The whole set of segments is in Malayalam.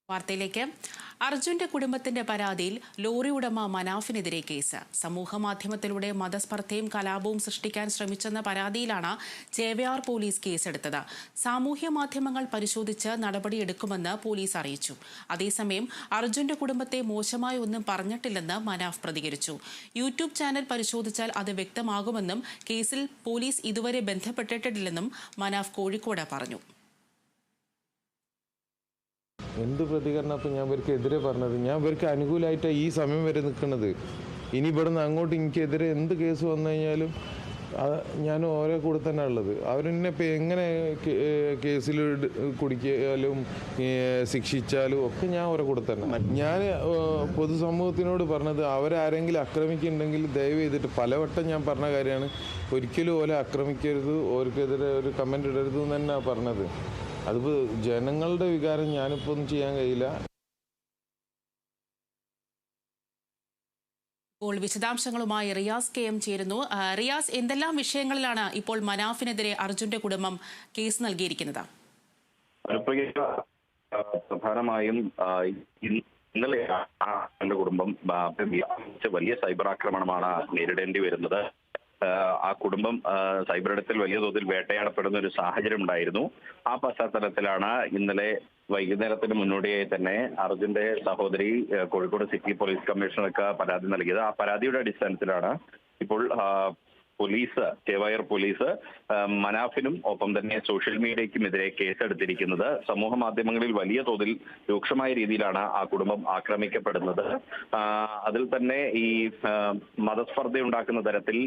വാർത്തയിലേക്ക്. അർജുന്റെ കുടുംബത്തിന്റെ പരാതിയിൽ ലോറി ഉടമ മനാഫിനെതിരെ കേസ്. സമൂഹമാധ്യമത്തിലൂടെ മതസ്പർദ്ധയും കലാപവും സൃഷ്ടിക്കാൻ ശ്രമിച്ചെന്ന പരാതിയിലാണ് ചേവയാർ പോലീസ് കേസെടുത്തത്. സാമൂഹ്യ മാധ്യമങ്ങൾ പരിശോധിച്ച് നടപടിയെടുക്കുമെന്ന് പോലീസ് അറിയിച്ചു. അതേസമയം അർജുന്റെ കുടുംബത്തെ മോശമായി ഒന്നും പറഞ്ഞിട്ടില്ലെന്ന് മനാഫ് പ്രതികരിച്ചു. യൂട്യൂബ് ചാനൽ പരിശോധിച്ചാൽ അത് വ്യക്തമാകുമെന്നും കേസിൽ പോലീസ് ഇതുവരെ ബന്ധപ്പെട്ടിട്ടില്ലെന്നും മനാഫ് കോഴിക്കോട് പറഞ്ഞു. എന്ത് പ്രതികരണം അപ്പം ഞാൻ ഇവർക്ക് എതിരെ പറഞ്ഞത്? ഞാൻ ഇവർക്ക് അനുകൂലമായിട്ടാണ് ഈ സമയം വരെ നിൽക്കുന്നത്. ഇനി ഇവിടുന്ന് അങ്ങോട്ട് എനിക്കെതിരെ എന്ത് കേസ് വന്നു കഴിഞ്ഞാലും ഞാൻ ഓരോ കൂടെ തന്നെ ഉള്ളത്. അവരെന്നെ ഇപ്പം എങ്ങനെ കേസിൽ കുടിക്കാലും ശിക്ഷിച്ചാലും ഒക്കെ ഞാൻ ഓരോ കൂടെ തന്നെ. ഞാൻ പൊതുസമൂഹത്തിനോട് പറഞ്ഞത് അവരാരെങ്കിലും ആക്രമിക്കുന്നുണ്ടെങ്കിൽ ദയവ് ചെയ്തിട്ട് പലവട്ടം ഞാൻ പറഞ്ഞ കാര്യമാണ്, ഒരിക്കലും ഓലെ ആക്രമിക്കരുത്, ഓർക്കെതിരെ ഒരു കമൻ്റ് ഇടരുത് എന്ന് തന്നെയാണ് പറഞ്ഞത്. അതിപ്പോൾ ജനങ്ങളുടെ വികാരം ഞാനിപ്പോൾ ഒന്നും ചെയ്യാൻ കഴിയില്ല. ഇപ്പോൾ വിശദാംശങ്ങളുമായി റിയാസ് കെ എം ചേരുന്നു. റിയാസ്, എന്തെല്ലാം വിഷയങ്ങളിലാണ് ഇപ്പോൾ മനാഫിനെതിരെ അർജുന്റെ കുടുംബം കേസ് നൽകിയിരിക്കുന്നത്? പ്രധാനമായും ഇന്നലെ എന്റെ കുടുംബം വലിയ സൈബർ ആക്രമണമാണ് നേരിടേണ്ടി വരുന്നത്. ആ കുടുംബം സൈബർ ഇടത്തിൽ വലിയ തോതിൽ വേട്ടയാടപ്പെടുന്ന ഒരു സാഹചര്യം ഉണ്ടായിരുന്നു. ആ പശ്ചാത്തലത്തിലാണ് ഇന്നലെ വൈകുന്നേരത്തിന് മുന്നോടിയായി തന്നെ അർജുന്റെ സഹോദരി കോഴിക്കോട് സിറ്റി പോലീസ് കമ്മീഷണർക്ക് പരാതി നൽകിയത്. ആ പരാതിയുടെ അടിസ്ഥാനത്തിലാണ് ഇപ്പോൾ ചേവായൂർ പോലീസ് മനാഫിനും ഒപ്പം തന്നെ സോഷ്യൽ മീഡിയയ്ക്കുമെതിരെ കേസെടുത്തിരിക്കുന്നത്. സമൂഹ മാധ്യമങ്ങളിൽ വലിയ തോതിൽ രൂക്ഷമായ രീതിയിലാണ് ആ കുടുംബം ആക്രമിക്കപ്പെടുന്നത്. അതിൽ തന്നെ ഈ മതസ്പർദ്ധ ഉണ്ടാക്കുന്ന തരത്തിൽ,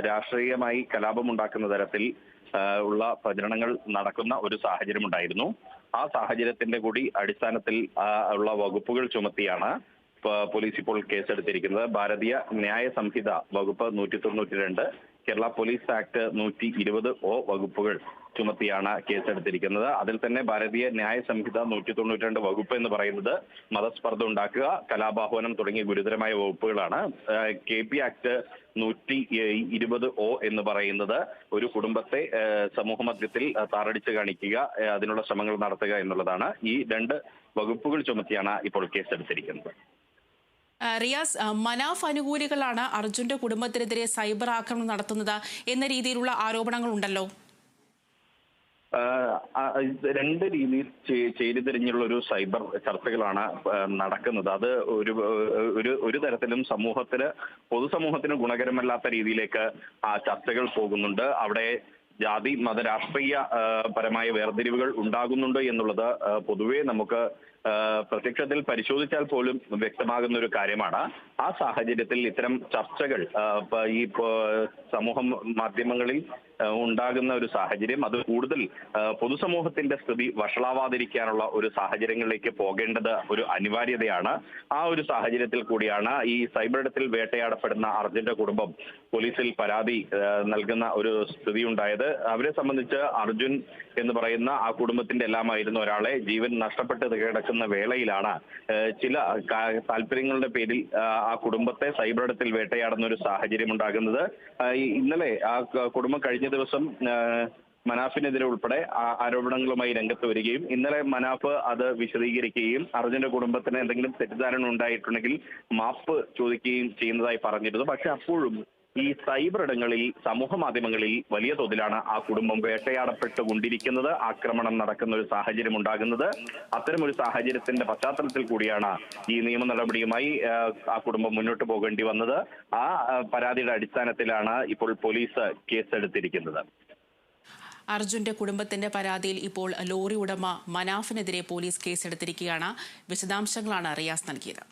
രാഷ്ട്രീയമായി കലാപമുണ്ടാക്കുന്ന തരത്തിൽ ഉള്ള പ്രചരണങ്ങൾ നടക്കുന്ന ഒരു സാഹചര്യം ഉണ്ടായിരുന്നു. ആ സാഹചര്യത്തിന്റെ കൂടി അടിസ്ഥാനത്തിൽ ഉള്ള വകുപ്പുകൾ ചുമത്തിയാണ് പോലീസ് ഇപ്പോൾ കേസെടുത്തിരിക്കുന്നത്. ഭാരതീയ ന്യായ സംഹിത വകുപ്പ് 192, കേരള പോലീസ് ആക്ട് 120 വകുപ്പുകൾ ചുമത്തിയാണ് കേസെടുത്തിരിക്കുന്നത്. അതിൽ തന്നെ ഭാരതീയ ന്യായ സംഹിത 192 വകുപ്പ് എന്ന് പറയുന്നത് മതസ്പർദ്ധ ഉണ്ടാക്കുക, കലാപാഹ്വാനം തുടങ്ങിയ ഗുരുതരമായ വകുപ്പുകളാണ്. KP ആക്ട് 120 എന്ന് പറയുന്നത് ഒരു കുടുംബത്തെ സമൂഹമധ്യത്തിൽ താറടിച്ച് കാണിക്കുക, അതിനുള്ള ശ്രമങ്ങൾ നടത്തുക എന്നുള്ളതാണ്. ഈ രണ്ട് വകുപ്പുകൾ ചുമത്തിയാണ് ഇപ്പോൾ കേസെടുത്തിരിക്കുന്നത്. റിയാസ്, മനാഫ് അനുകൂലികളാണ് അർജുന്റെ കുടുംബത്തിനെതിരെ സൈബർ ആക്രമണം നടത്തുന്നത് എന്ന രീതിയിലുള്ള ആരോപണങ്ങൾ ഉണ്ടല്ലോ. രണ്ട് രീതിയിൽ ചേരിതിരിഞ്ഞുള്ള ഒരു സൈബർ ചർച്ചകളാണ് നടക്കുന്നത്. അത് ഒരു തരത്തിലും പൊതുസമൂഹത്തിന് ഗുണകരമല്ലാത്ത രീതിയിലേക്ക് ആ ചർച്ചകൾ പോകുന്നുണ്ട്. അവിടെ ജാതി മത രാഷ്ട്രീയ പരമായ വേർതിരിവുകൾ ഉണ്ടാകുന്നുണ്ട് എന്നുള്ളത് പൊതുവെ നമുക്ക് പ്രത്യക്ഷത്തിൽ പരിശോധിച്ചാൽ പോലും വ്യക്തമാകുന്ന ഒരു കാര്യമാണ്. ആ സാഹചര്യത്തിൽ ഇത്തരം ചർച്ചകൾ ഈ സമൂഹ മാധ്യമങ്ങളിൽ ഉണ്ടാകുന്ന ഒരു സാഹചര്യം, അത് കൂടുതൽ പൊതുസമൂഹത്തിന്റെ സ്ഥിതി വഷളാവാതിരിക്കാനുള്ള ഒരു സാഹചര്യങ്ങളിലേക്ക് പോകേണ്ടത് ഒരു അനിവാര്യതയാണ്. ആ ഒരു സാഹചര്യത്തിൽ കൂടിയാണ് ഈ സൈബർ ഇടത്തിൽ വേട്ടയാടപ്പെടുന്ന അർജുന്റെ കുടുംബം പോലീസിൽ പരാതി നൽകുന്ന ഒരു സ്ഥിതി ഉണ്ടായത്. അവരെ സംബന്ധിച്ച് അർജുൻ എന്ന് പറയുന്ന ആ കുടുംബത്തിന്റെ എല്ലാമായിരുന്ന ഒരാളെ ജീവൻ നഷ്ടപ്പെട്ട് കിടക്കുന്ന വേളയിലാണ് ചില താല്പര്യങ്ങളുടെ പേരിൽ ആ കുടുംബത്തെ സൈബർ ഇടത്തിൽ വേട്ടയാടുന്ന ഒരു സാഹചര്യം ഉണ്ടാകുന്നത്. ഇന്നലെ ആ കുടുംബം കഴിഞ്ഞ ദിവസം മനാഫിനെതിരെ ഉൾപ്പെടെ ആരോപണങ്ങളുമായി രംഗത്ത് വരികയും ഇന്നലെ മനാഫ് അത് വിശദീകരിക്കുകയും അർജുന്റെ കുടുംബത്തിന് എന്തെങ്കിലും തെറ്റിദ്ധാരണ ഉണ്ടായിട്ടുണ്ടെങ്കിൽ മാപ്പ് ചോദിക്കുകയും ചെയ്യുന്നതായി പറഞ്ഞിരുന്നു. പക്ഷെ അപ്പോഴും ഈ സൈബർ ഇടങ്ങളിൽ, സമൂഹ മാധ്യമങ്ങളിൽ വലിയ തോതിലാണ് ആ കുടുംബം വേട്ടയാടപ്പെട്ടുകൊണ്ടിരിക്കുന്നത്, ആക്രമണം നടക്കുന്ന ഒരു സാഹചര്യം ഉണ്ടാകുന്നത്. അത്തരം ഒരു സാഹചര്യത്തിന്റെ പശ്ചാത്തലത്തിൽ കൂടിയാണ് ഈ നിയമ നടപടിയുമായി ആ കുടുംബം മുന്നോട്ട് പോകേണ്ടി വന്നത്. ആ പരാതിയുടെ അടിസ്ഥാനത്തിലാണ് ഇപ്പോൾ പോലീസ് കേസെടുത്തിരിക്കുന്നത്. അർജുന്റെ കുടുംബത്തിന്റെ പരാതിയിൽ ഇപ്പോൾ ലോറി ഉടമ മനാഫിനെതിരെ പോലീസ് കേസെടുത്തിരിക്കുകയാണ്. വിശദാംശങ്ങളാണ് റിയാസ് നൽകിയത്.